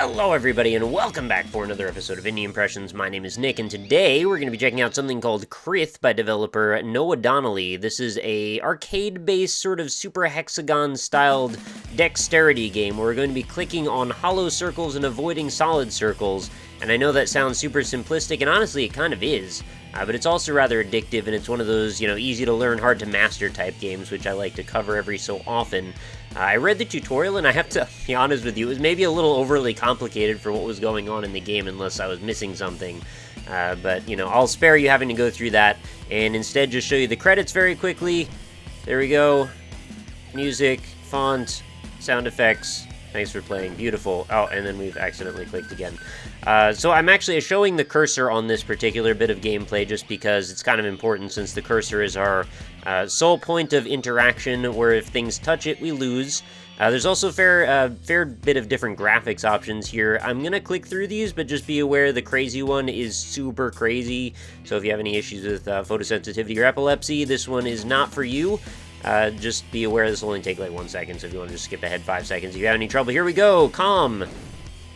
Hello everybody and welcome back for another episode of Indie Impressions. My name is Nick and today we're going to be checking out something called Crith by developer Noah Donnelly. This is a arcade-based sort of super hexagon-styled dexterity game where we're going to be clicking on hollow circles and avoiding solid circles. And I know that sounds super simplistic, and honestly it kind of is. But it's also rather addictive, and it's one of those, easy to learn, hard to master type games, which I like to cover every so often. I read the tutorial, and I have to be honest with you, it was maybe a little overly complicated for what was going on in the game, unless I was missing something. But, I'll spare you having to go through that, and instead just show you the credits very quickly. There we go. Music, font, sound effects. Thanks for playing. Beautiful. Oh, and then we've accidentally clicked again. So I'm actually showing the cursor on this particular bit of gameplay just because it's kind of important, since the cursor is our sole point of interaction, where if things touch it, we lose. There's also a fair bit of different graphics options here. I'm going to click through these, but just be aware the crazy one is super crazy. So if you have any issues with photosensitivity or epilepsy, this one is not for you. Just be aware this will only take like 1 second, so if you want to just skip ahead 5 seconds. If you have any trouble, here we go, calm.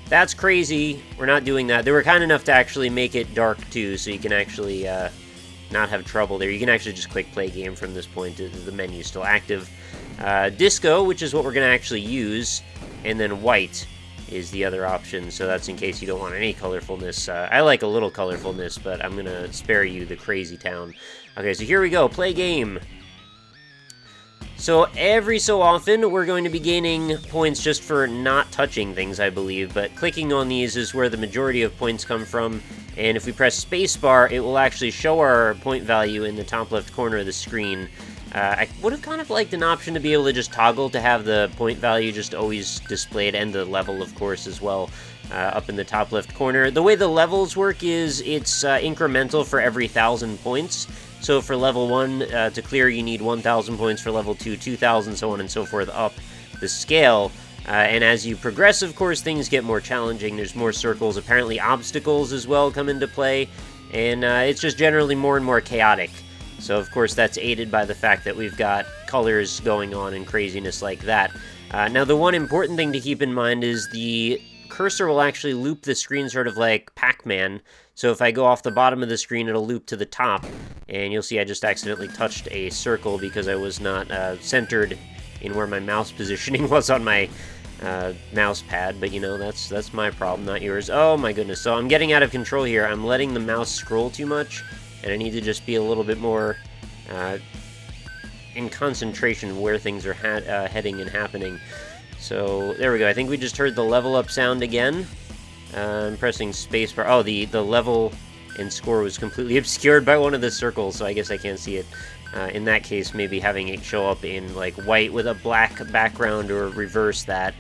That's crazy. We're not doing that. They were kind enough to actually make it dark too, so you can actually not have trouble there. You can actually just click play game from this point. The menu's still active. Disco, which is what we're going to actually use, and then white is the other option, so that's in case you don't want any colorfulness. I like a little colorfulness, but I'm going to spare you the crazy town. Okay, so here we go, play game. So every so often, we're going to be gaining points just for not touching things, I believe, but clicking on these is where the majority of points come from, and if we press spacebar, it will actually show our point value in the top left corner of the screen. I would have kind of liked an option to be able to just toggle to have the point value just always displayed, and the level, of course, as well, up in the top left corner. The way the levels work is it's incremental for every 1,000 points. So for level 1 to clear, you need 1,000 points. For level 2, 2,000, so on and so forth, up the scale. And as you progress, of course, things get more challenging. There's more circles. Apparently obstacles as well come into play. And it's just generally more and more chaotic. So, of course, that's aided by the fact that we've got colors going on and craziness like that. Now, the one important thing to keep in mind is the cursor will actually loop the screen sort of like Pac-Man. So if I go off the bottom of the screen, it'll loop to the top, and you'll see I just accidentally touched a circle because I was not centered in where my mouse positioning was on my mouse pad, but that's my problem, not yours. Oh my goodness, so I'm getting out of control here. I'm letting the mouse scroll too much, and I need to just be a little bit more in concentration where things are heading and happening. So there we go. I think we just heard the level up sound again. I'm pressing spacebar. Oh, the level and score was completely obscured by one of the circles, so I guess I can't see it. In that case, maybe having it show up in like white with a black background or reverse that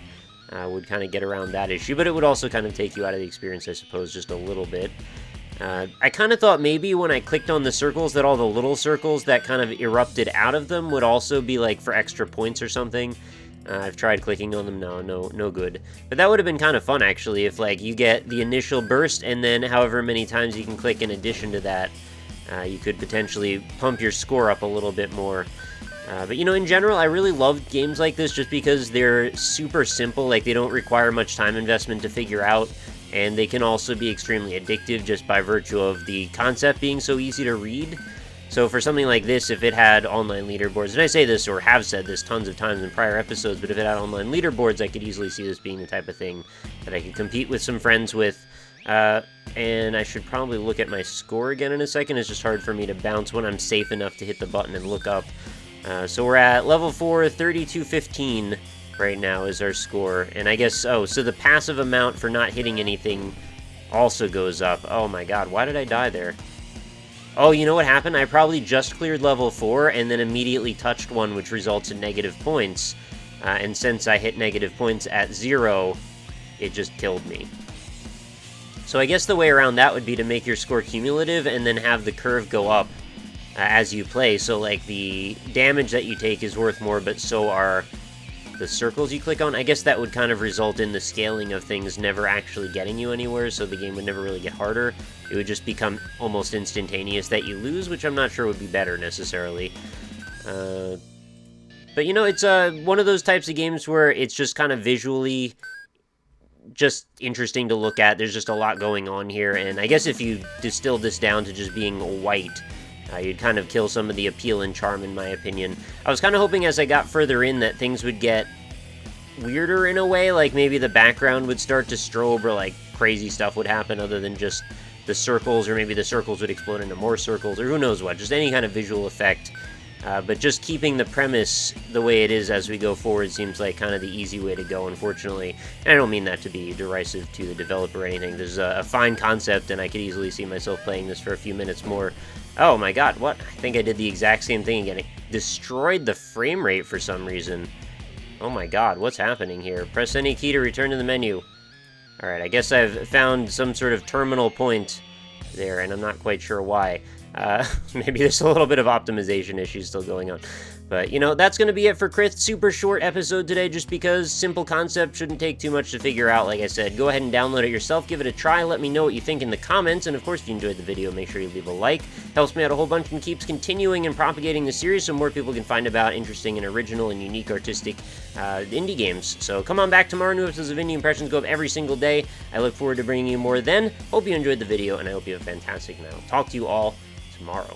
would kind of get around that issue, but it would also kind of take you out of the experience, I suppose, just a little bit. I kind of thought maybe when I clicked on the circles that all the little circles that kind of erupted out of them would also be like for extra points or something. I've tried clicking on them, no good. But that would have been kind of fun, actually, if, like, you get the initial burst, and then however many times you can click in addition to that, you could potentially pump your score up a little bit more. But, in general, I really love games like this just because they're super simple, like, they don't require much time investment to figure out, and they can also be extremely addictive just by virtue of the concept being so easy to read. So for something like this, if it had online leaderboards, and I say this or have said this tons of times in prior episodes, but if it had online leaderboards, I could easily see this being the type of thing that I could compete with some friends with. And I should probably look at my score again in a second. It's just hard for me to bounce when I'm safe enough to hit the button and look up. So we're at level 4, 3215 right now is our score. And I guess, so the passive amount for not hitting anything also goes up. Oh my god, why did I die there? Oh, you know what happened? I probably just cleared level 4 and then immediately touched one, which results in negative points. And since I hit negative points at 0, it just killed me. So I guess the way around that would be to make your score cumulative and then have the curve go up as you play. So, like, the damage that you take is worth more, but so are the circles you click on. I guess that would kind of result in the scaling of things never actually getting you anywhere, so the game would never really get harder. It would just become almost instantaneous that you lose, which I'm not sure would be better necessarily. But, it's one of those types of games where it's just kind of visually just interesting to look at. There's just a lot going on here, and I guess if you distill this down to just being white, you'd kind of kill some of the appeal and charm, in my opinion. I was kind of hoping as I got further in that things would get weirder in a way, like maybe the background would start to strobe, or like crazy stuff would happen other than just the circles, or maybe the circles would explode into more circles, or who knows what, just any kind of visual effect. But just keeping the premise the way it is as we go forward seems like kind of the easy way to go, unfortunately. And I don't mean that to be derisive to the developer or anything. There's a fine concept, and I could easily see myself playing this for a few minutes more. Oh my god, what? I think I did the exact same thing again. It destroyed the frame rate for some reason. Oh my god, what's happening here? Press any key to return to the menu. Alright, I guess I've found some sort of terminal point there, and I'm not quite sure why. Maybe there's a little bit of optimization issues still going on. But, you know, that's going to be it for Crith. Super short episode today just because simple concept shouldn't take too much to figure out. Like I said, go ahead and download it yourself. Give it a try. Let me know what you think in the comments. And, of course, if you enjoyed the video, make sure you leave a like. Helps me out a whole bunch and keeps continuing and propagating the series so more people can find about interesting and original and unique artistic indie games. So come on back tomorrow. New episodes of Indie Impressions go up every single day. I look forward to bringing you more then. Hope you enjoyed the video, and I hope you have a fantastic night. I'll talk to you all tomorrow.